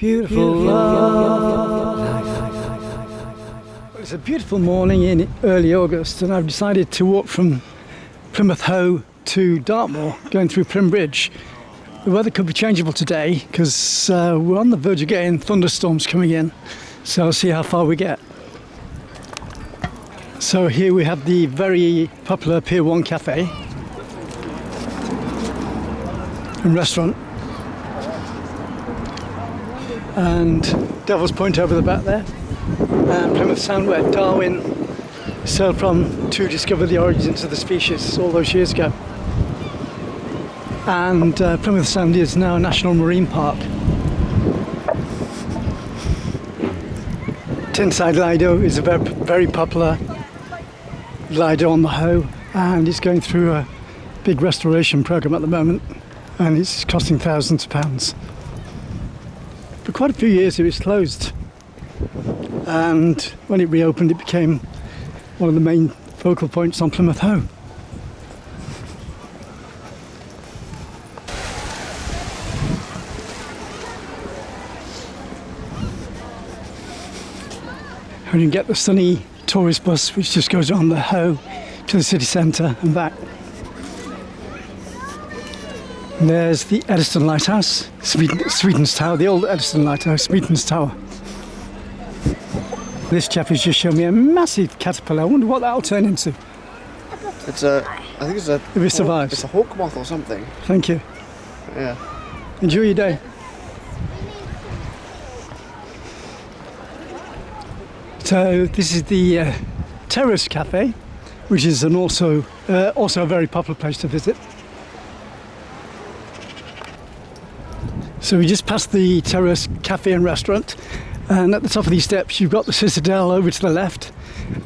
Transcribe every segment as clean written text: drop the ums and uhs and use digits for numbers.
beautiful life. Well, it's a beautiful morning in early August, and I've decided to walk from Plymouth Hoe to Dartmoor, going through Plym Bridge. The weather could be changeable today because we're on the verge of getting thunderstorms coming in, so I'll see how far we get. So here we have the very popular Pier 1 Cafe and restaurant, and Devil's Point over the back there, and Plymouth Sound, where Darwin sailed from to discover the origins of the species all those years ago. And Plymouth Sound is now a national marine park. Tinside Lido is a very popular Lido on the Hoe, and it's going through a big restoration programme at the moment, and it's costing thousands of pounds. For quite a few years it was closed, and when it reopened it became one of the main focal points on Plymouth Hoe. And you can get the sunny tourist bus which just goes around the Hoe to the city centre and back. And there's the Eddystone Lighthouse, Sweeten's Tower, the old Eddystone Lighthouse, Sweeten's Tower. This chap has just shown me a massive caterpillar. I wonder what that'll turn into. I think it's a... If it survives. It's a hawk moth or something. Thank you. Yeah. Enjoy your day. So this is the Terrace Cafe, which is also a very popular place to visit. So we just passed the Terrace Cafe and Restaurant, and at the top of these steps you've got the Citadel over to the left,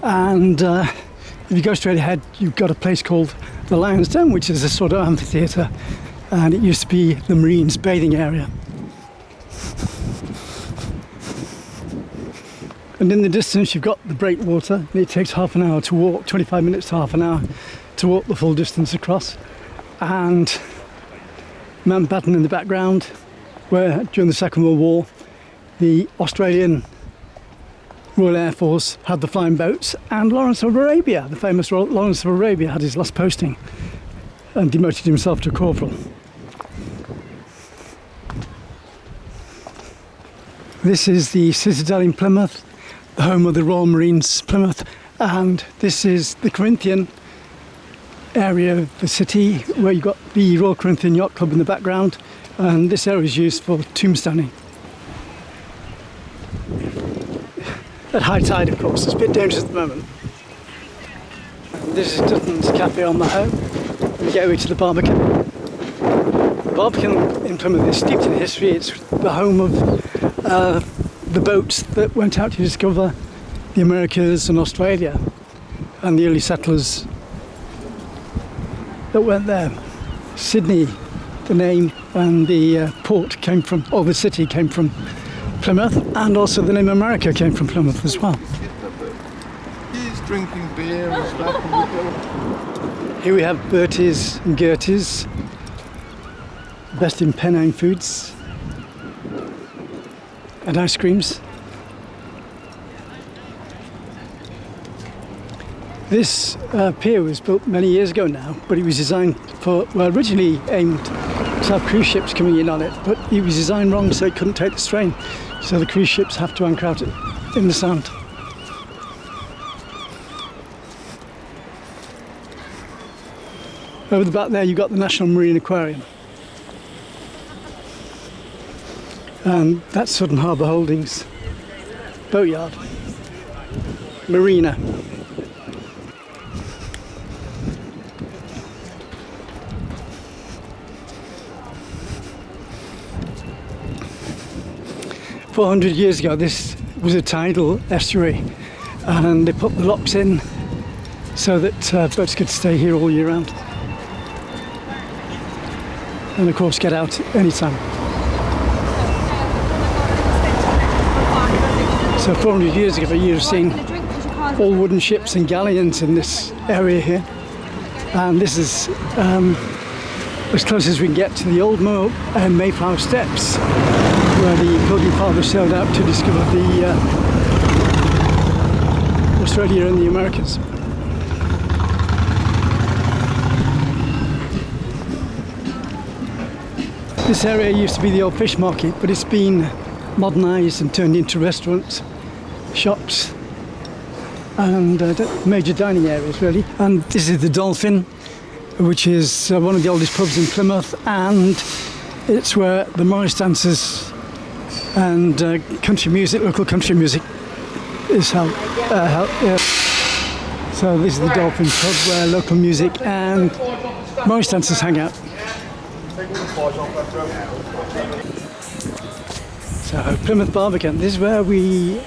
and if you go straight ahead you've got a place called the Lion's Den, which is a sort of amphitheatre, and it used to be the Marines' bathing area. And in the distance you've got the breakwater. It takes half an hour to walk, 25 minutes to half an hour to walk the full distance across, and Mountbatten in the background, where during the Second World War the Australian Royal Air Force had the flying boats, and Lawrence of Arabia, the famous Lawrence of Arabia, had his last posting and demoted himself to corporal. This is the Citadel in Plymouth, the home of the Royal Marines Plymouth, and this is the Corinthian area of the city, where you've got the Royal Corinthian Yacht Club in the background, and this area is used for tombstoning. At high tide, of course. It's a bit dangerous at the moment. This is Dutton's Cafe on the Hoe. We get over to the Barbican. The Barbican in Plymouth is steeped in history. It's the home of the boats that went out to discover the Americas and Australia, and the early settlers that went there. Sydney, the name, and the port came from, or the city came from Plymouth, and also the name America came from Plymouth as well. He's drinking beer and stuff. Here we have Bertie's and Gertie's, best in Pennine foods, and ice creams. This pier was built many years ago now, but it was designed for, well, originally aimed to have cruise ships coming in on it, but it was designed wrong so it couldn't take the strain. So the cruise ships have to anchor out in the sand. Over the back there you've got the National Marine Aquarium. And that's Sutton Harbour Holdings Boatyard. Marina. "400 years ago this was a tidal estuary, and they put the locks in so that boats could stay here all year round, and of course get out anytime. So 400 years ago you'd have seen all wooden ships and galleons in this area here, and this is as close as we can get to the old Mayflower Steps. where the Pilgrim Fathers sailed out to discover the Australia and the Americas. This area used to be the old fish market, but it's been modernised and turned into restaurants, shops, and major dining areas really. And this is the Dolphin, which is one of the oldest pubs in Plymouth, and it's where the Morris dancers and country music, local country music, is held. So this is the Dolphin pub where local music and Morris dancers hang out. So Plymouth Barbican, this is where we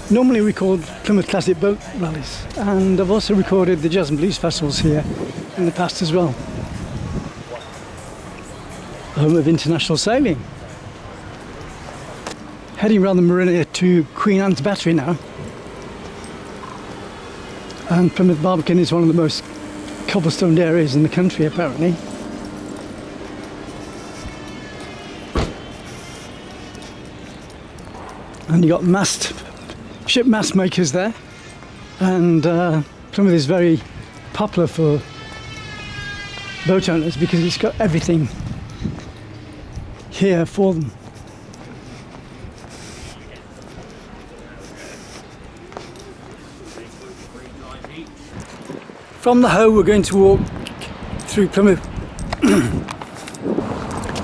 normally record Plymouth Classic Boat Rallies, and I've also recorded the Jazz and Blues Festivals here in the past as well. Home of international sailing. Heading around the marina to Queen Anne's Battery now. And Plymouth Barbican is one of the most cobblestoned areas in the country apparently. And you got ship mast makers there, and Plymouth is very popular for boat owners because it's got everything here for them. From the Hoe we're going to walk through Plymouth.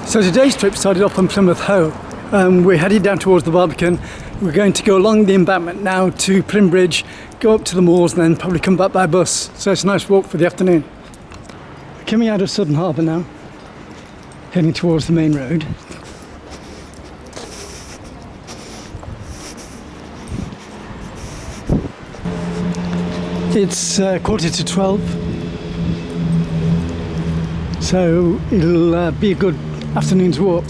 So today's trip started off on Plymouth Hoe. We're headed down towards the Barbican. We're going to go along the embankment now to Plym Bridge, go up to the moors, and then probably come back by bus. So it's a nice walk for the afternoon. Coming out of Southern Harbour now, heading towards the main road. It's 11:45, so it'll be a good afternoon's walk.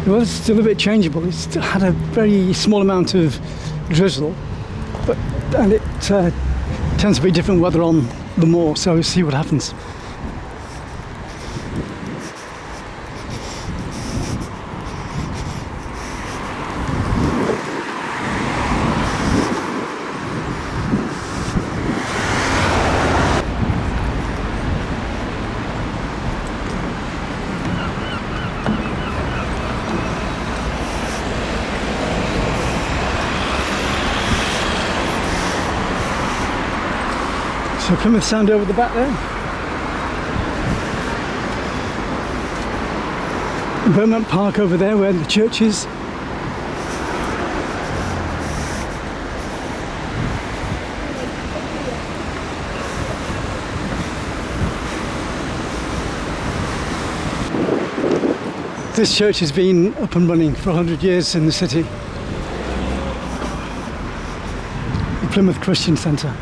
Well, it's still a bit changeable. It's had a very small amount of drizzle, and it tends to be different weather on the moor, so we'll see what happens. So Plymouth Sound over the back there. Beaumont Park over there where the church is. This church has been up and running for 100 years in the city. The Plymouth Christian Centre.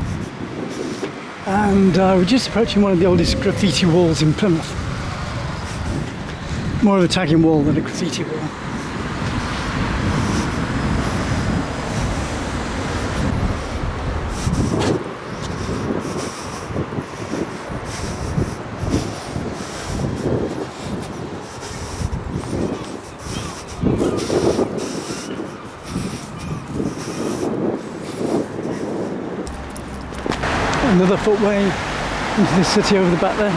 And we're just approaching one of the oldest graffiti walls in Plymouth. More of a tagging wall than a graffiti wall. Another footway into the city over the back there.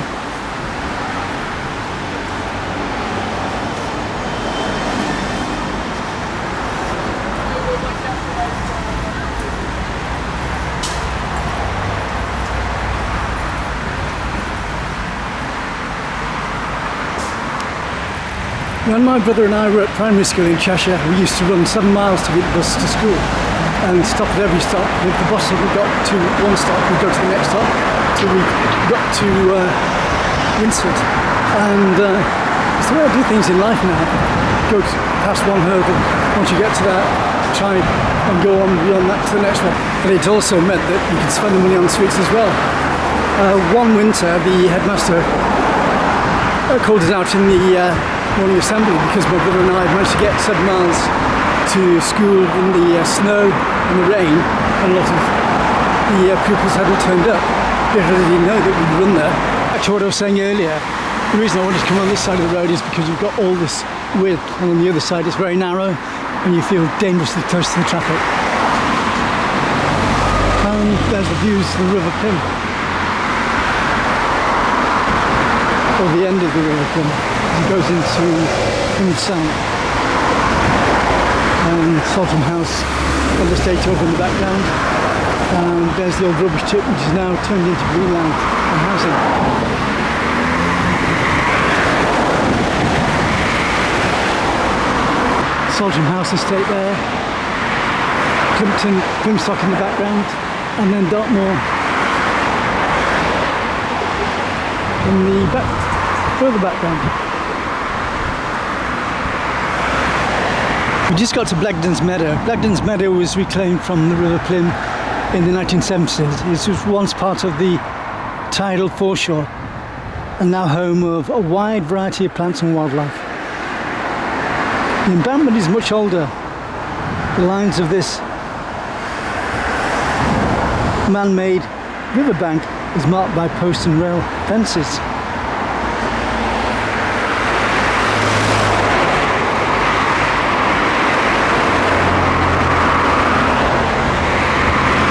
When my brother and I were at primary school in Cheshire, we used to run 7 miles to get the bus to school and stop at every stop. If the bus hadn't got to one stop, we'd go to the next stop till we got to Winsford. And it's the way I do things in life now. Go past one hurdle, once you get to that, try and go on beyond that to the next one. But it also meant that you could spend the money on sweets as well. One winter, the headmaster called us out in the morning assembly because my brother and I had managed to get 7 miles to school in the snow and the rain, and a lot of the pupils hadn't turned up because they didn't know that we'd run there. Back to what I was saying earlier, the reason I wanted to come on this side of the road is because you've got all this width, and on the other side it's very narrow, and you feel dangerously close to the traffic. And there's the views of the River Plymouth, or the end of the River Plymouth, as it goes into Plymouth Sound. And Saltham House on the state over in the background. And there's the old rubbish tip, which is now turned into greenland and housing. Saltham House estate there, Plymstock in the background, and then Dartmoor in the further background. We just got to Blagden's Meadow. Blagden's Meadow was reclaimed from the River Plym in the 1970s. It was once part of the tidal foreshore and now home of a wide variety of plants and wildlife. The embankment is much older. The lines of this man-made riverbank is marked by post and rail fences.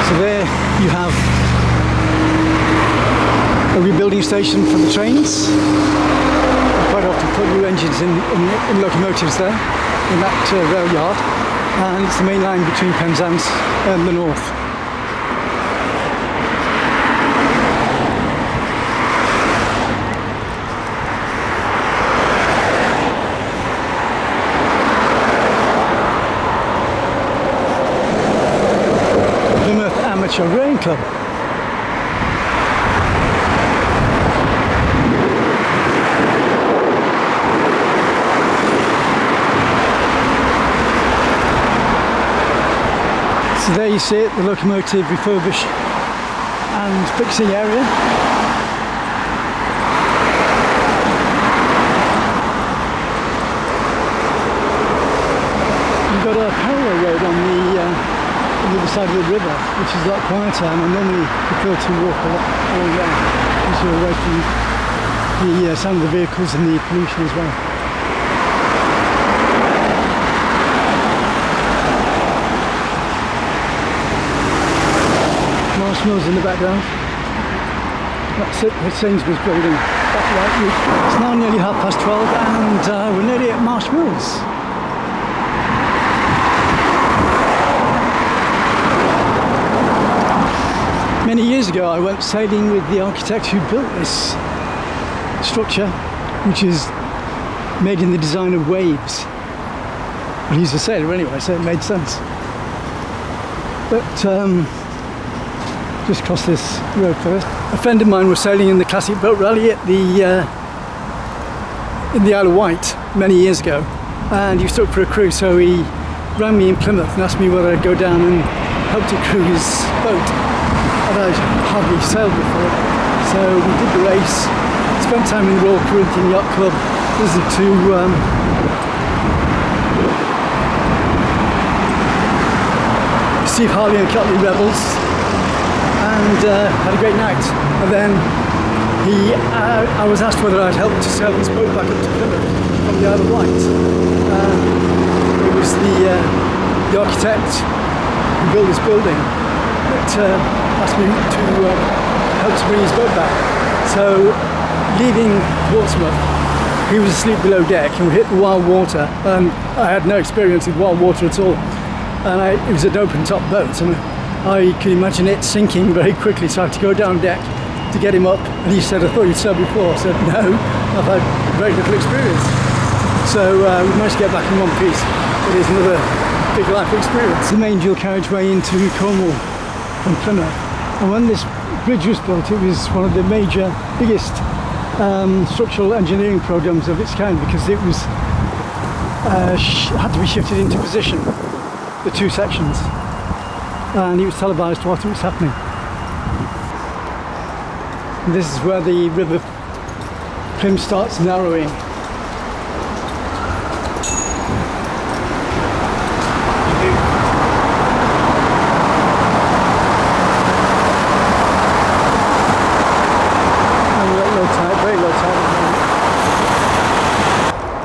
So there you have a rebuilding station for the trains. I quite often put new engines in locomotives there, in that rail yard, and it's the main line between Penzance and the north. Amateur Rowing Club. So there you see it, the locomotive refurbish and fixing area. You've got a parallel road on the other side of the river, which is a lot quieter, and I normally prefer to walk along there, because you're away from the sound of the vehicles and the pollution as well. Marshmallows in the background. That's it, the Sainsbury's building. That right roof. It's now nearly 12:30 and we're nearly at Marshmallows. Many years ago I went sailing with the architect who built this structure, which is made in the design of waves. But he's a sailor anyway, so it made sense. But just cross this road first. A friend of mine was sailing in the Classic Boat Rally at in the Isle of Wight many years ago, and he was stuck for a crew, so he rang me in Plymouth and asked me whether I'd go down and help to crew his boat. And I'd hardly sailed before, so we did the race, spent time in the Royal Corinthian Yacht Club, listened to Steve Harley and Cotley Rebels, and had a great night. And then I was asked whether I'd help to sail this boat back up to Plymouth from the Isle of Wight. It was the architect who built this building that asked me to help to bring his boat back. So, leaving Portsmouth, he was asleep below deck and we hit the wild water, and I had no experience with wild water at all. And it was an open top boat, and I could imagine it sinking very quickly, so I had to go down deck to get him up. And he said, "I thought you'd sailed before." I said, "No, I've had very little experience." So we managed to get back in one piece. It is another big life experience. The main dual carriageway into Cornwall from Plymouth. And when this bridge was built, it was one of the biggest structural engineering programs of its kind, because it was had to be shifted into position, the two sections, and it was televised whilst it was happening. And this is where the River Plym starts narrowing.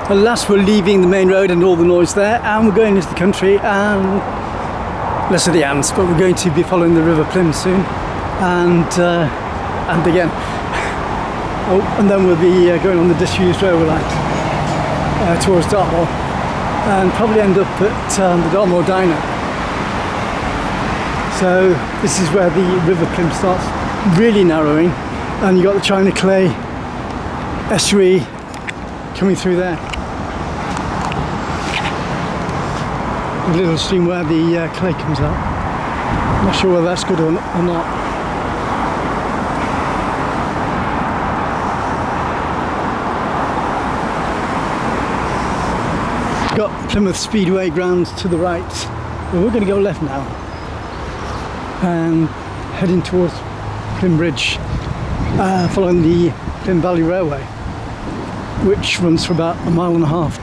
At last we're leaving the main road and all the noise there, and we're going into the country, and less of the ants, but we're going to be following the River Plymouth soon, and again. Oh, and then we'll be going on the disused railway line towards Dartmoor, and probably end up at the Dartmoor Diner. So this is where the River Plymouth starts really narrowing, and you've got the China Clay estuary coming through there. A little stream where the clay comes out. I'm not sure whether that's good or not. Got Plymouth Speedway grounds to the right. Well, we're going to go left now and heading towards Plymouth, following the Plymouth Valley Railway, which runs for about a mile and a half.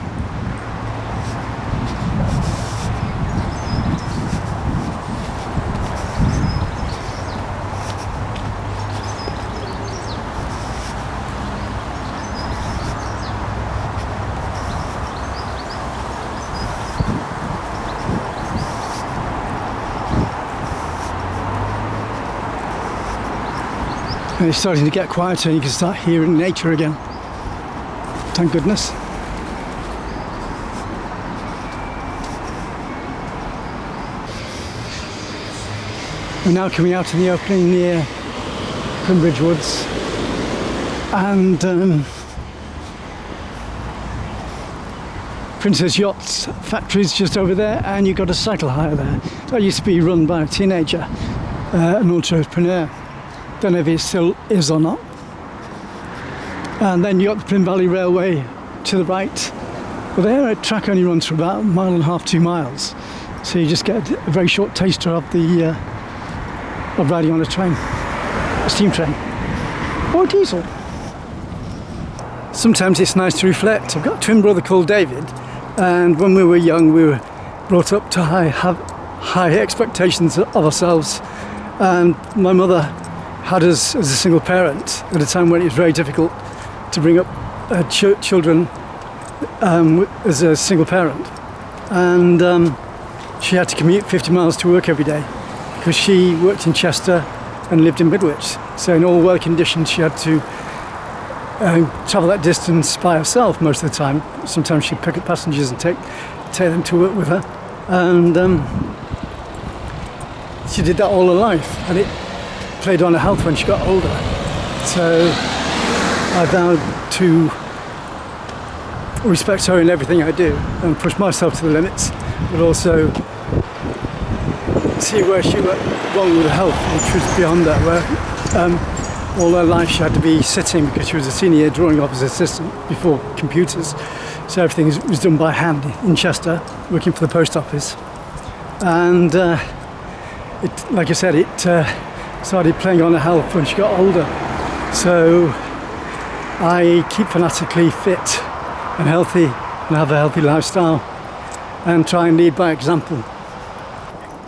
And it's starting to get quieter, and you can start hearing nature again. Thank goodness. We're now coming out in the opening near Plymouth Woods, and Princess Yachts factories just over there, and you've got a cycle hire there. That used to be run by a teenager, an entrepreneur. Don't know if it still is or not. And then you got the Plymouth Valley Railway to the right. Well, their track only runs for about a mile and a half, 2 miles. So you just get a very short taster of the of riding on a train, a steam train, or diesel. Sometimes it's nice to reflect. I've got a twin brother called David, and when we were young, we were brought up to have high expectations of ourselves. And my mother had us as a single parent at a time when it was very difficult to bring up children as a single parent, and she had to commute 50 miles to work every day because she worked in Chester and lived in Midwich. So in all weather conditions she had to travel that distance by herself most of the time. Sometimes she'd pick up passengers and take them to work with her, and she did that all her life, and it played on her health when she got older. So I vowed to respect her in everything I do and push myself to the limits, but also see where she went wrong with her health, which was beyond that, where all her life she had to be sitting because she was a senior year drawing office assistant before computers. So everything was done by hand in Chester, working for the post office. And like I said, it started playing on her health when she got older. So I keep fanatically fit and healthy and have a healthy lifestyle and try and lead by example.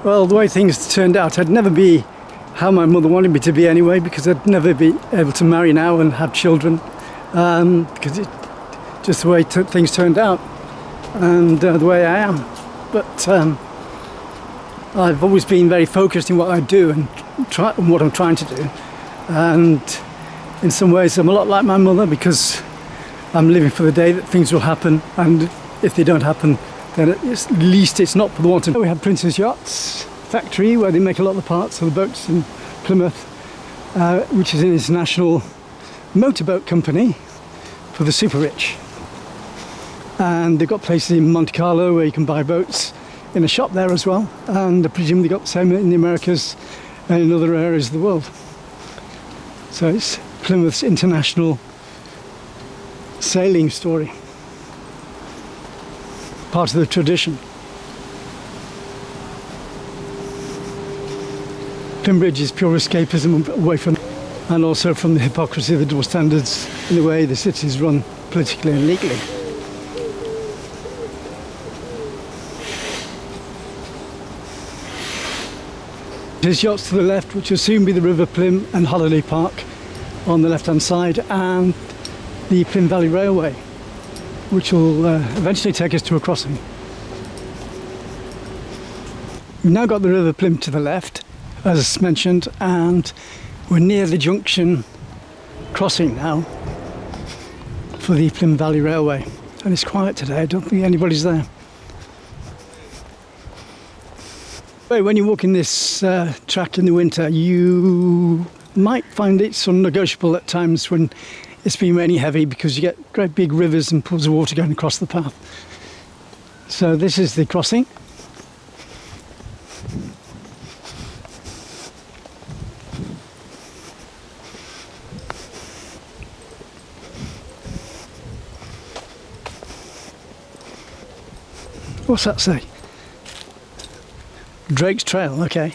Well, the way things turned out, I'd never be how my mother wanted me to be anyway, because I'd never be able to marry now and have children, because it just the way things turned out and the way I am. But I've always been very focused in what I do and what I'm trying to do, and in some ways I'm a lot like my mother, because I'm living for the day that things will happen, and if they don't happen, then at least it's not for the wanton. We have Princess Yachts factory where they make a lot of the parts of the boats in Plymouth, which is an international motorboat company for the super rich, and they've got places in Monte Carlo where you can buy boats in a shop there as well, and I presume they got the same in the Americas and in other areas of the world. So it's Plymouth's international sailing story, part of the tradition. Plymouth is pure escapism away from, and also from the hypocrisy of the double standards in the way the city is run politically and legally. There's yachts to the left, which will soon be the River Plym and Holiday Park on the left hand side, and the Plymouth Valley Railway. which will eventually take us to a crossing. We've now got the River Plymouth to the left, as mentioned, and we're near the junction crossing now for the Plymouth Valley Railway. And it's quiet today, I don't think anybody's there. But when you walk in this track in the winter, you might find it's unnegotiable at times when it's been raining heavy, because you get great big rivers and pools of water going across the path. So this is the crossing. What's that say? Drake's Trail, okay.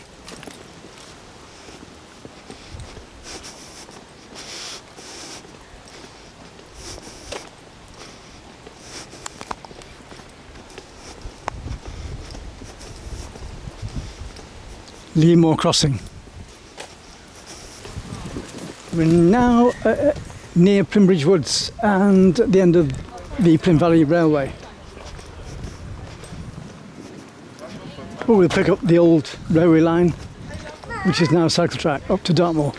Leamore Crossing. We're now near Plimbridge Woods and at the end of the Plymouth Valley Railway. Oh, we'll pick up the old railway line, which is now a cycle track, up to Dartmoor.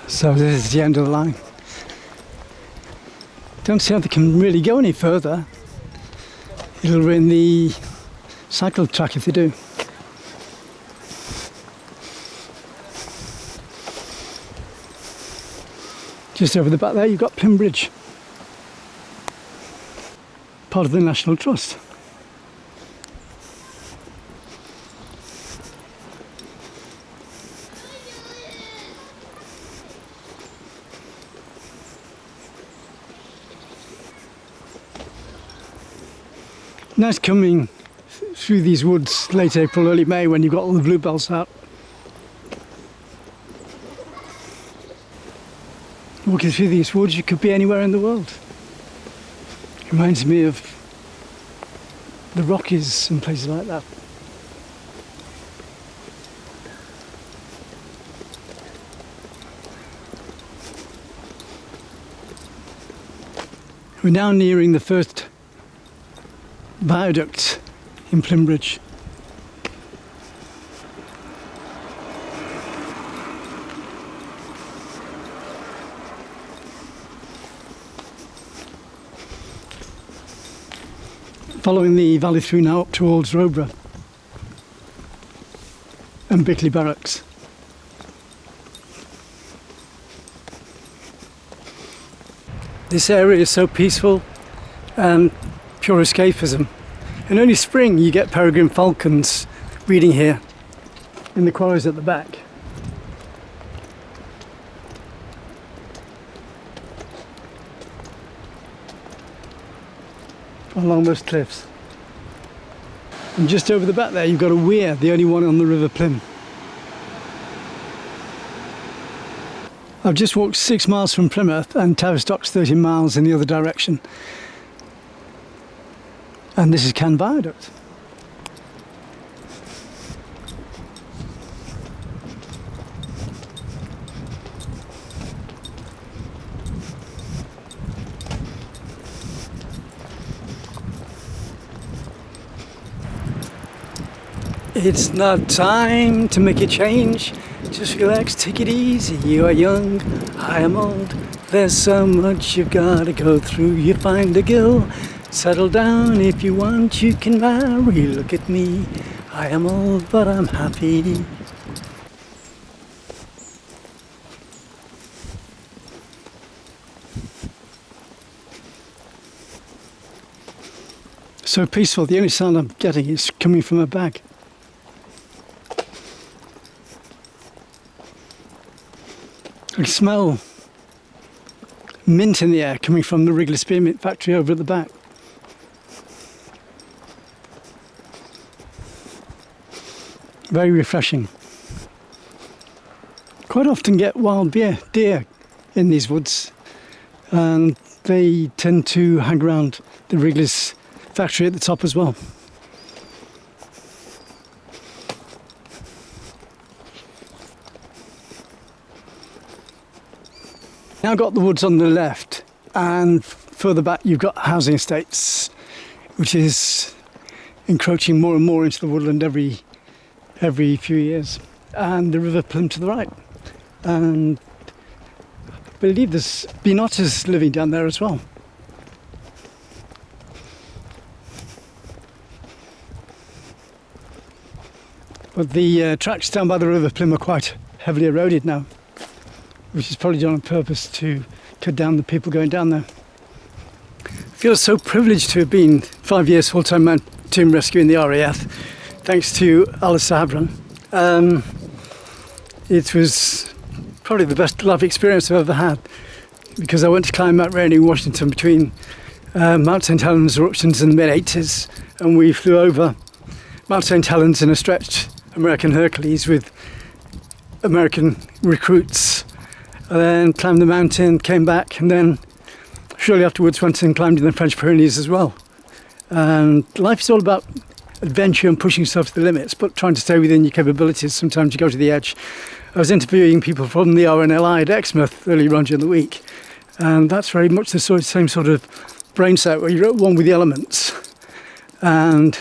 So this is the end of the line. Don't see how they can really go any further. It'll ruin the cycle track if they do. Just over the back there you've got Plimbridge, part of the National Trust. Nice coming through these woods late April, early May when you've got all the bluebells out. Walking through these woods, you could be anywhere in the world. Reminds me of the Rockies and places like that. We're now nearing the first viaduct in Plimbridge. Following the valley through now up towards Roborough and Bickley Barracks. This area is so peaceful and pure escapism. In only spring you get peregrine falcons breeding here in the quarries at the back. Along those cliffs. And just over the back there you've got a weir, the only one on the River Plym. I've just walked 6 miles from Plymouth and Tavistock's 30 miles in the other direction. And this is Cann Viaduct. It's not time to make a change. Just relax, take it easy. You are young, I am old. There's so much you've got to go through. You find a girl, settle down. If you want, you can marry. Look at me, I am old, but I'm happy. So peaceful, the only sound I'm getting is coming from a bag. I can smell mint in the air coming from the Wrigley Spearmint factory over at the back. Very refreshing. quite often get wild deer in these woods, and they tend to hang around the Wrigley's factory at the top as well. Now got the woods on the left, and further back you've got housing estates, which is encroaching more and more into the woodland every few years, and the River Plymouth to the right. And I believe there's been otters living down there as well. But the tracks down by the River Plymouth are quite heavily eroded now, which is probably done on purpose to cut down the people going down there. I feel so privileged to have been 5 years full-time mountain rescue in the RAF, thanks to Alistair Havron. It was probably the best life experience I've ever had, because I went to climb Mount Rainier in Washington between Mount St Helens eruptions in the mid-80s, and we flew over Mount St Helens in a stretched American Hercules with American recruits, and then climbed the mountain, came back, and then shortly afterwards went and climbed in the French Pyrenees as well. And life is all about adventure and pushing yourself to the limits, but trying to stay within your capabilities. Sometimes you go to the edge. I was interviewing people from the RNLI at Exmouth earlier on during the week, and that's very much the same sort of brain set where you're at one with the elements. And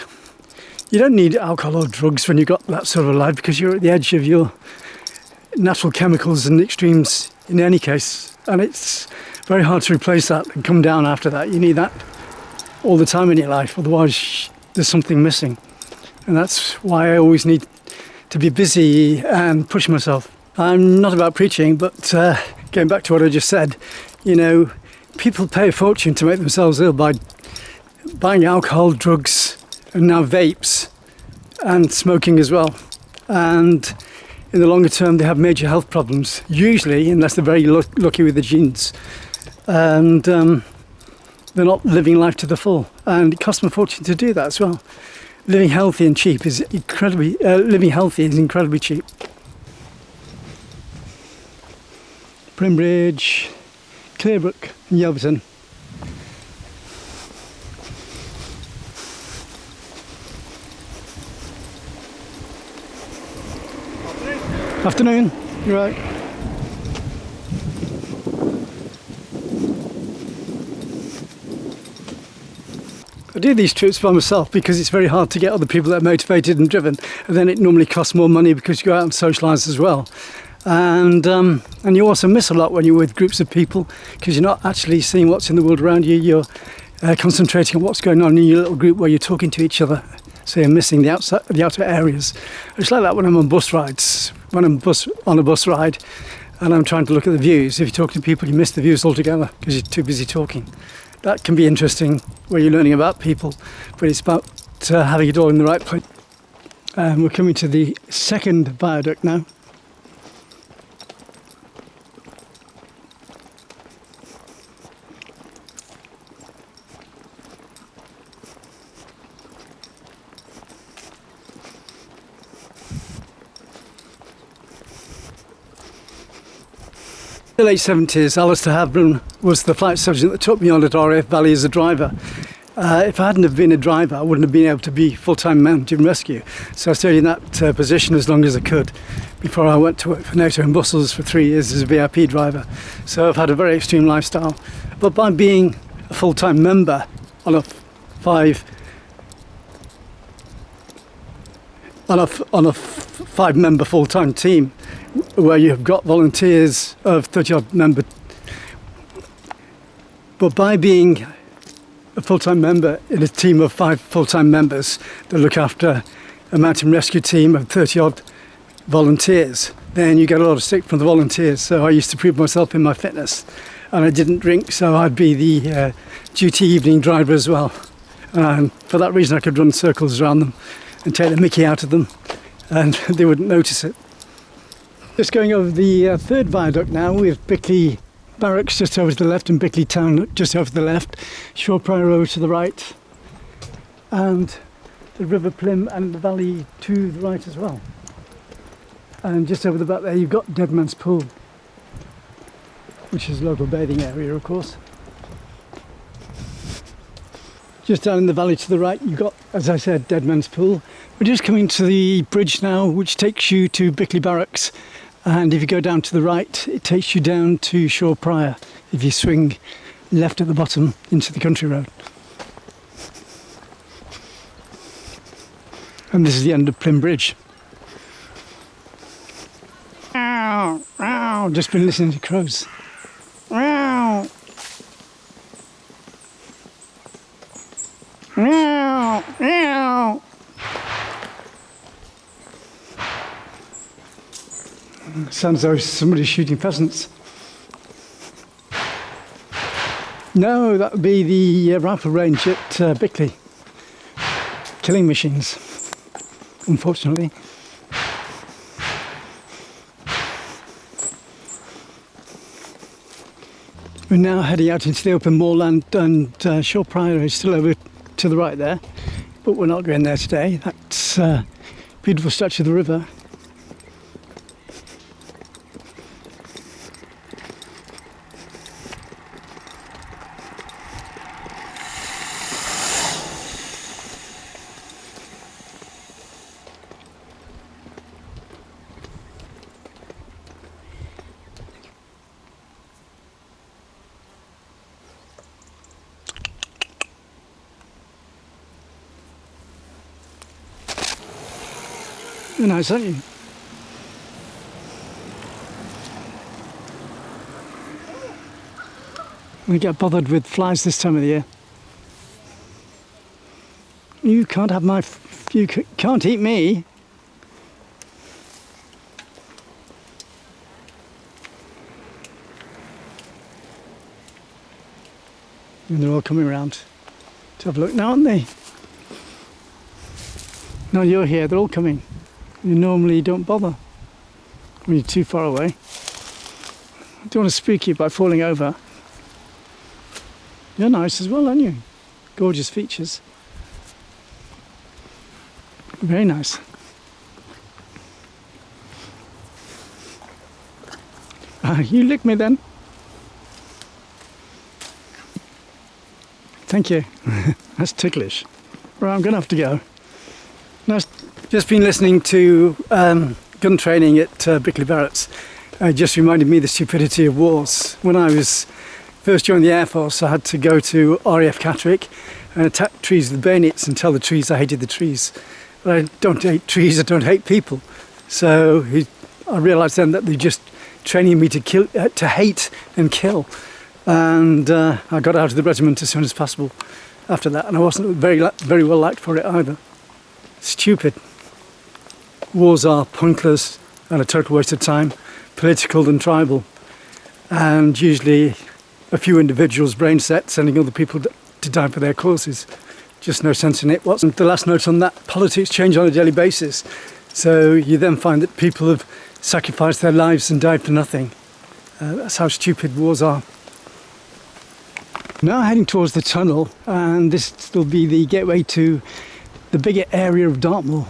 you don't need alcohol or drugs when you've got that sort of life, because you're at the edge of your natural chemicals and extremes in any case, and it's very hard to replace that and come down after that. You need that all the time in your life, otherwise there's something missing. And that's why I always need to be busy and push myself. I'm not about preaching, but going back to what I just said, you know, people pay a fortune to make themselves ill by buying alcohol, drugs, and now vapes, and smoking as well. And in the longer term, they have major health problems, usually, unless they're very lucky with the genes. And they're not living life to the full. And it costs them a fortune to do that as well. Living healthy and cheap is incredibly, cheap. Primbridge, Clearbrook and Yelverton. Afternoon, you're right. I do these trips by myself because it's very hard to get other people that are motivated and driven, and then it normally costs more money because you go out and socialise as well. And you also miss a lot when you're with groups of people, because you're not actually seeing what's in the world around you. You're concentrating on what's going on in your little group where you're talking to each other. So you're missing the outer areas. It's like that when I'm on bus rides. When I'm on a bus ride and I'm trying to look at the views, if you talk to people, you miss the views altogether because you're too busy talking. That can be interesting where you're learning about people, but it's about having it all in the right place. We're coming to the second viaduct now. In the late 70s, Alistair Havron was the flight sergeant that took me on at RAF Valley as a driver. If I hadn't have been a driver, I wouldn't have been able to be full-time mountain rescue. So I stayed in that position as long as I could before I went to work for NATO in Brussels for 3 years as a VIP driver. So I've had a very extreme lifestyle. But by being a full-time member on a five-member full-time team, where you've got volunteers of 30-odd members. But by being a full-time member in a team of 5 full-time members that look after a mountain rescue team of 30-odd volunteers, then you get a lot of stick from the volunteers. So I used to prove myself in my fitness, and I didn't drink, so I'd be the duty evening driver as well. And for that reason, I could run circles around them and take the mickey out of them, and they wouldn't notice it. Just going over the third viaduct now, with Bickley Barracks just over to the left and Bickley Town just over to the left, Shaw Prior Road to the right, and the River Plym and the valley to the right as well. And just over the back there you've got Dead Man's Pool, which is a local bathing area, of course. Just down in the valley to the right you've got, as I said, Dead Man's Pool. We're just coming to the bridge now, which takes you to Bickley Barracks, and if you go down to the right it takes you down to Shaw Prior if you swing left at the bottom into the country road. And this is the end of Plym Bridge. Ow, ow, just been listening to crows. Ow. Ow, ow. Sounds as though somebody's shooting pheasants. No, that would be the rifle range at Bickley. Killing machines, unfortunately. We're now heading out into the open moorland, and Shaw Prior is still over to the right there, but we're not going there today. That's a beautiful stretch of the river. You're nice, aren't you? We get bothered with flies this time of the year. You can't have my... you can't eat me. And they're all coming around to have a look now, aren't they? Now you're here, they're all coming. You normally don't bother when you're too far away. I don't want to spook you by falling over. You're nice as well, aren't you? Gorgeous features. Very nice. You lick me then. Thank you. That's ticklish. Right, I'm going to have to go. Now, just been listening to gun training at Bickley Barracks. It just reminded me of the stupidity of wars. When I was first joined the Air Force, I had to go to RAF Catterick and attack trees with bayonets and tell the trees I hated the trees. But I don't hate trees, I don't hate people. So I realised then that they're just training me to hate and kill. And I got out of the regiment as soon as possible after that, and I wasn't very well liked for it either. Stupid. Wars are pointless and a total waste of time, political and tribal, and usually a few individuals brain set sending other people to die for their causes. Just no sense in it. What's the last note on that? Politics change on a daily basis, so you then find that people have sacrificed their lives and died for nothing. That's how stupid wars are. Now heading towards the tunnel, and this will be the gateway to the bigger area of Dartmoor.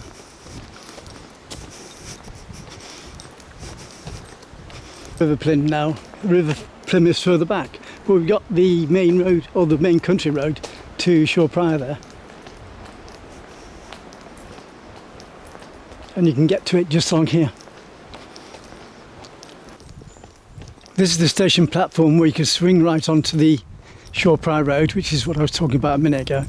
River Plym now. River Plym is further back, but we've got the main road, or the main country road, to Shaw Prior there. And you can get to it just along here. This is the station platform where you can swing right onto the Shaw Prior Road, which is what I was talking about a minute ago.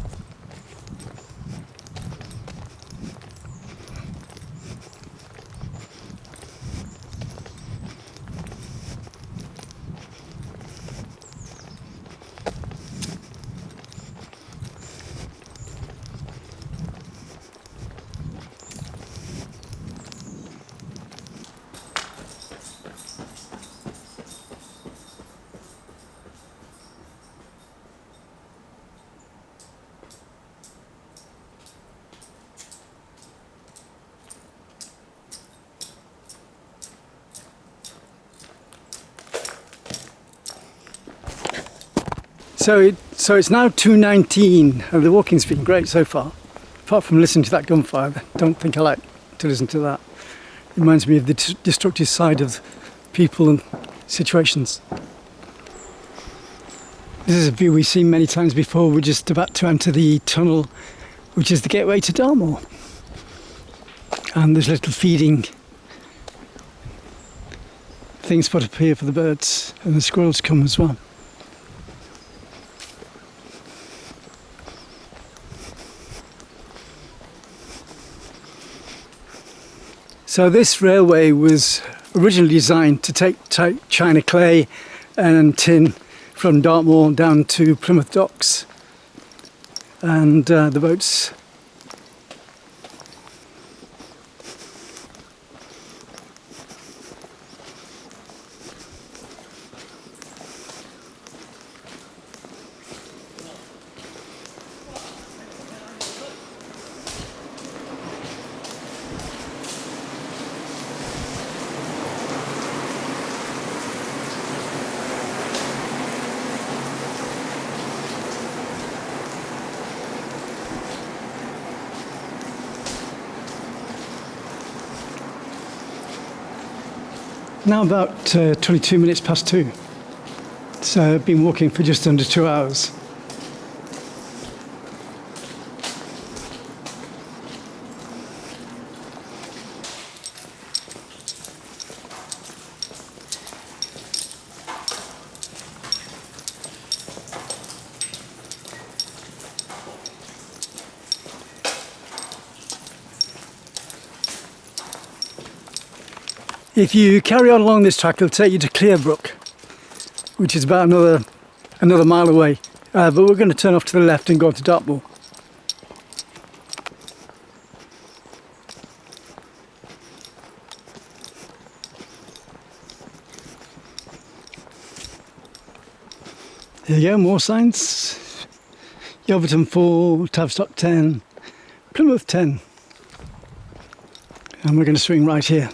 So it's now 2:19, and the walking's been great so far. Apart from listening to that gunfire, I don't think I like to listen to that. reminds me of the destructive side of people and situations. This is a view we've seen many times before. We're just about to enter the tunnel, which is the gateway to Dartmoor. And there's little feeding things put up here for the birds, and the squirrels come as well. So this railway was originally designed to take china clay and tin from Dartmoor down to Plymouth docks, and the boats now about 22 minutes past 2. So I've been walking for just under 2 hours. If you carry on along this track, it'll take you to Clearbrook, which is about another mile away. But we're going to turn off to the left and go to Dartmoor. There you go, more signs. Yelverton 4, Tavistock 10, Plymouth 10. And we're going to swing right here.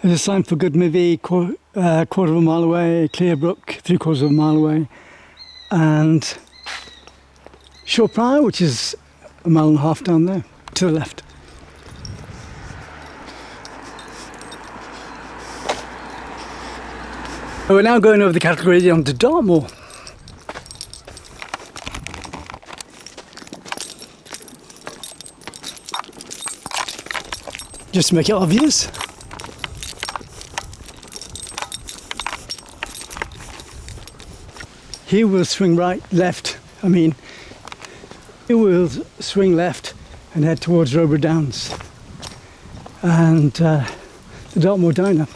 There's a sign for Goodmivy, quarter of a mile away, Clearbrook, 3/4 of a mile away, and Hoe Plymouth, which is a mile and a half down there, to the left. We're now going over the cattle grid onto Dartmoor. Just to make it obvious. Here we'll swing left and head towards Roborough Downs and the Dartmoor Diner.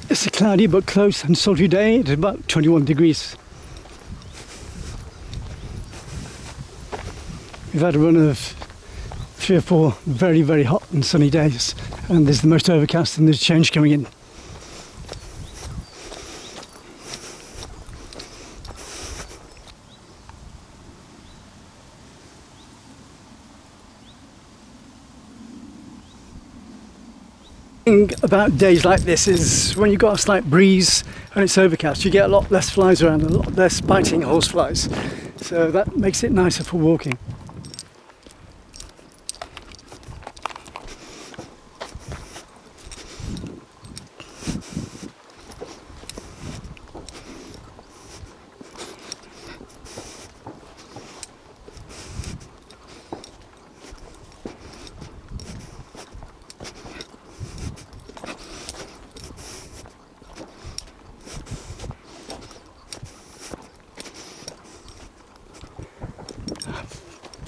It's a cloudy but close and sultry day. It's about 21 degrees. We've had a run of 3 or 4 very, very hot and sunny days, and there's the most overcast and there's change coming in. About days like this is when you've got a slight breeze and it's overcast, you get a lot less flies around, a lot less biting horseflies, so that makes it nicer for walking.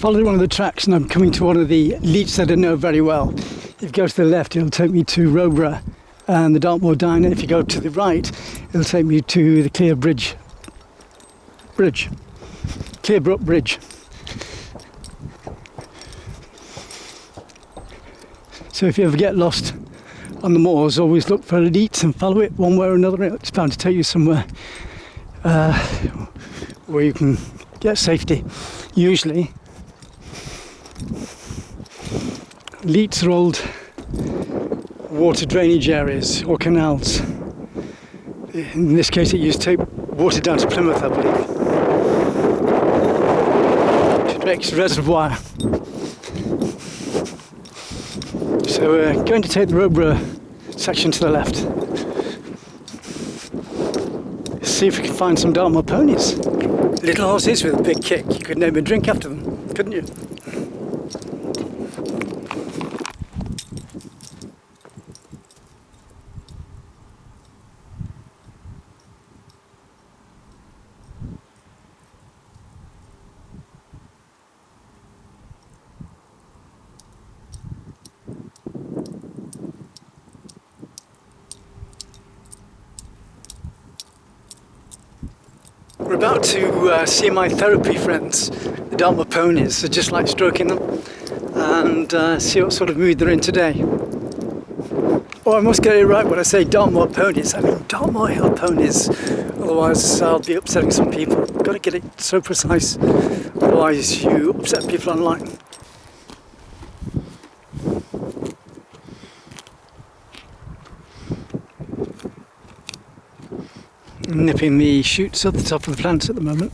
followed one of the tracks and I'm coming to one of the leats that I know very well. If you go to the left, it'll take me to Roborough and the Dartmoor Diner. If you go to the right, it'll take me to the Clearbrook Bridge. So if you ever get lost on the moors, always look for a leat and follow it one way or another. It's bound to take you somewhere where you can get safety. Usually, leats are old water drainage areas or canals. In this case, it used to take water down to Plymouth, I believe. It makes a reservoir. So we're going to take the Roborough section to the left. See if we can find some Dartmoor ponies. Little horses with a big kick. You could name a drink after them, couldn't you? We're about to see my therapy friends, the Dartmoor ponies. I just like stroking them and see what sort of mood they're in today. Oh, I must get it right when I say Dartmoor ponies. I mean Dartmoor Hill ponies. Otherwise I'll be upsetting some people. I've got to get it so precise. Otherwise you upset people online. Nipping the shoots at the top of the plants at the moment,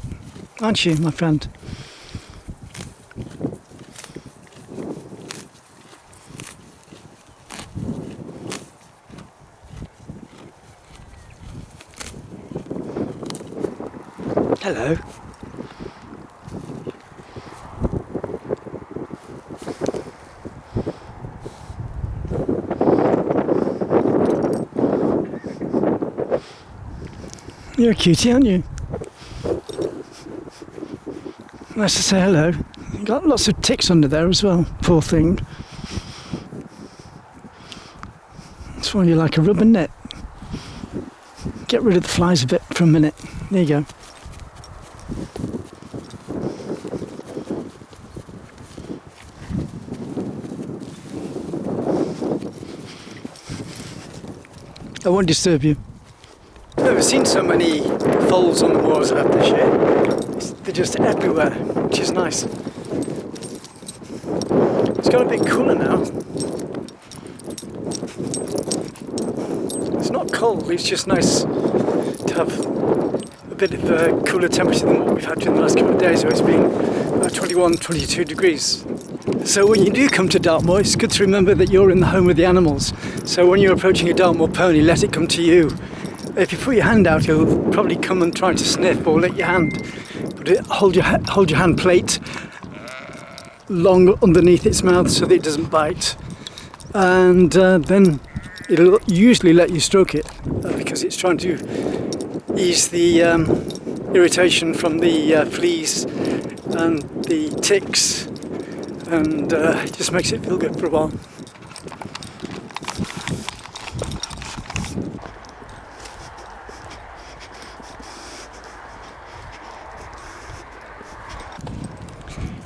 aren't you, my friend? Hello. You're a cutie, aren't you? Nice to say hello. You've got lots of ticks under there as well, poor thing. That's why you like a rubber net. Get rid of the flies a bit for a minute. There you go. I won't disturb you. I've never seen so many foals on the moors I have this year. They're just everywhere, which is nice. It's got a bit cooler now. It's not cold, it's just nice to have a bit of a cooler temperature than what we've had during the last couple of days, where it's been about 21, 22 degrees. So when you do come to Dartmoor, it's good to remember that you're in the home of the animals. So when you're approaching a Dartmoor pony, let it come to you. If you put your hand out, he'll probably come and try to sniff or lick your hand. But hold your hand plate long underneath its mouth so that it doesn't bite. And then it'll usually let you stroke it because it's trying to ease the irritation from the fleas and the ticks, and it just makes it feel good for a while.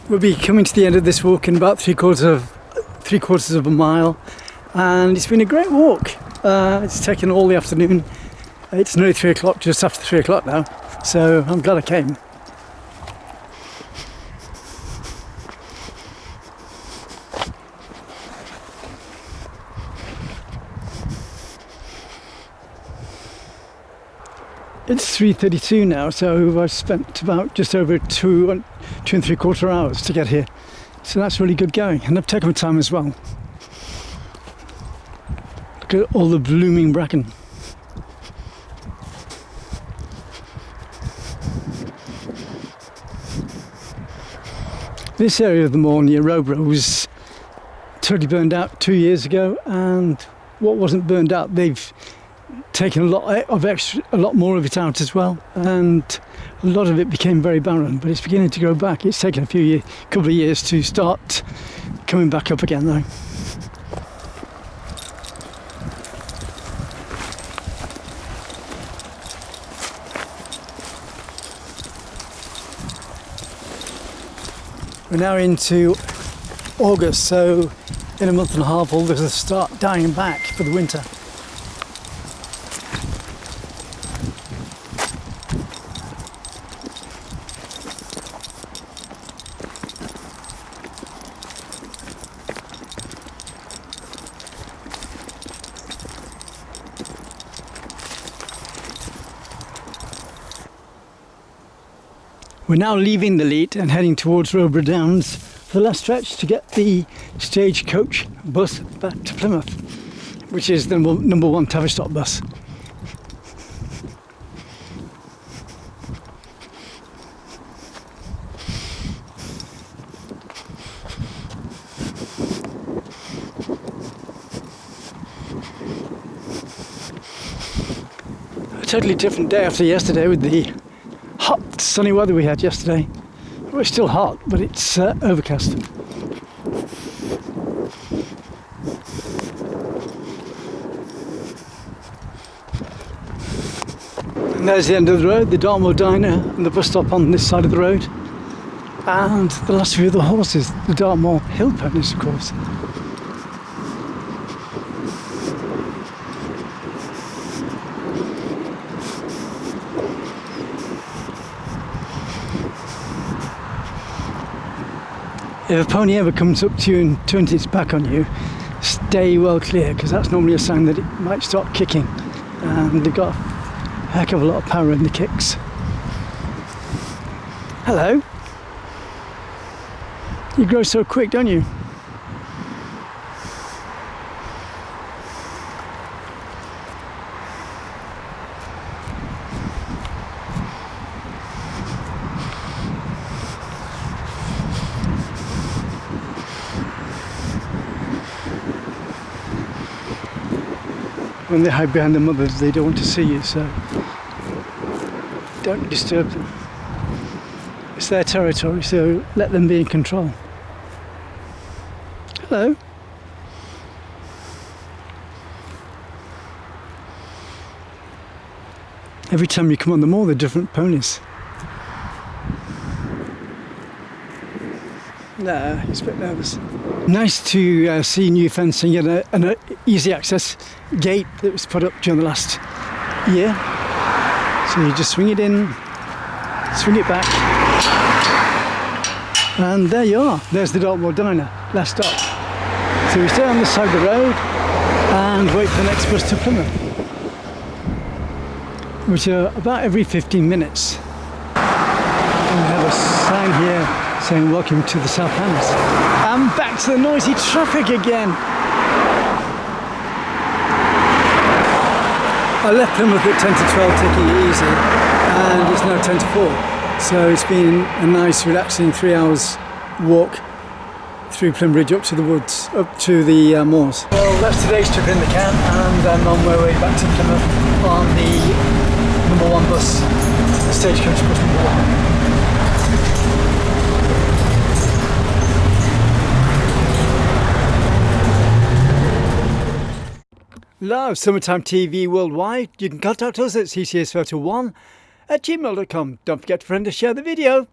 We'll be coming to the end of this walk in about three quarters of a mile, and it's been a great walk. It's taken all the afternoon. It's nearly 3 o'clock, just after 3 o'clock now, so I'm glad I came. It's 3:32 now, so I've spent about just over 2 and 3/4 hours to get here. So that's really good going, and I've taken my time as well. Look at all the blooming bracken. This area of the moor near Roborough was totally burned out 2 years ago, and what wasn't burned out they've taken a lot more of it out as well, and a lot of it became very barren, but it's beginning to grow back. It's taken a couple of years to start coming back up again though. We're now into August, so in a month and a half all this will start dying back for the winter. We're now leaving the Leat and heading towards Roborough Downs for the last stretch to get the stagecoach bus back to Plymouth, which is the number 1 Tavistock bus. A totally different day after yesterday with the hot sunny weather we had yesterday. Well, it's still hot, but it's overcast. And there's the end of the road, the Dartmoor Diner and the bus stop on this side of the road. And the last view of the horses, the Dartmoor hill ponies, of course. If a pony ever comes up to you and turns its back on you, stay well clear, because that's normally a sign that it might start kicking. And they've got a heck of a lot of power in the kicks. Hello. You grow so quick, don't you? When they hide behind the mothers, they don't want to see you, so don't disturb them. It's their territory, so let them be in control. Hello. Every time you come on the moor, they're different ponies. Nah, he's a bit nervous. Nice to see new fencing and an easy access gate that was put up during the last year. So you just swing it in, swing it back, and there you are. There's the Dartmoor Diner, last stop. So we stay on this side of the road and wait for the next bus to Plymouth, which are about every 15 minutes. And we have a sign here saying welcome to the South Hands. And back to the noisy traffic again. I left Plymouth at 10 to 12 taking it easy, and it's now 10 to 4. So it's been a nice relaxing 3 hours walk through Plymouth Bridge up to the woods, up to the moors. Well, that's today's trip in the can, and I'm on my way back to Plymouth on the number 1 bus, the stagecoach bus number 1. Love Summertime TV Worldwide. You can contact us at ccsphoto1@gmail.com. Don't forget to friend and share the video.